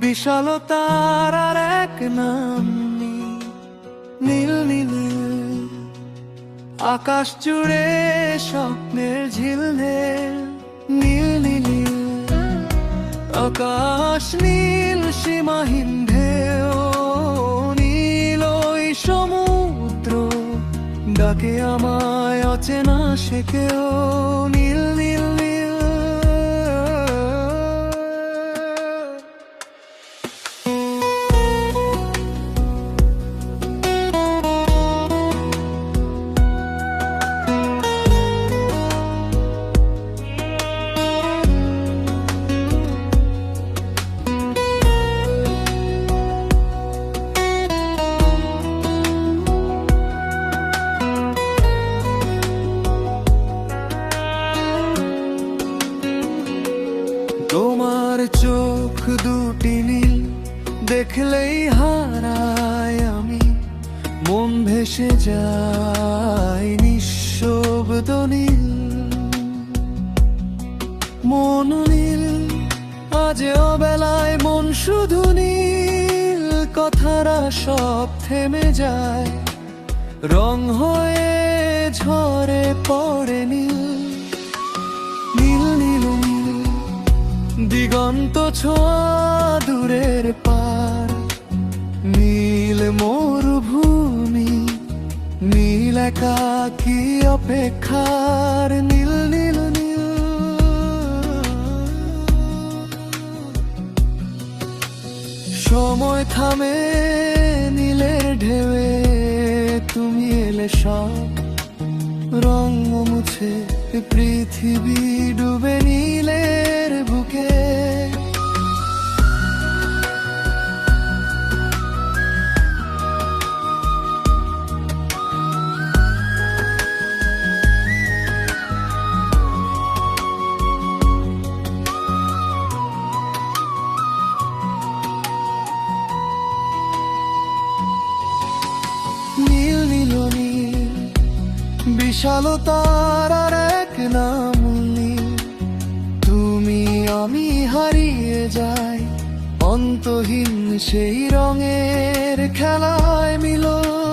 বিশালতার আর এক নাম নীল নীল। আকাশ জুড়ে স্বপ্নের ঝিলঝিল নীল নীল। আকাশ নীল সীমাহীন ঢেউ নীল ওই সমুদ্র ডাকে আমায় অচেনা সে কেউ নীল নীল নীল। তোমার চোখ দুটি নীল দেখলেই হারাই আমি, মন ভেসে যায় নিঃশব্দ নীল। মন নীল আজ অবেলায় মন শুধু নীল, কথারা সব থেমে যায় রং হয়ে ঝরে পড়ে নীল নীল নীল নীল। দিগন্ত ছোঁয়া দূরের পার নীল মরুভূমি নীল একাকী অপেক্ষার নীল নীল নীল। সময় থামে নীলের ঢেউয়ে, তুমি এলে সব রং মুছে পৃথিবী ডুবে নীলের বুকে। নীল নীল নীল বিশালতার আর এক নাম নীল। তুমি আমি হারিয়ে যাই অন্তহীন সেই রঙের খেলায় মিলন।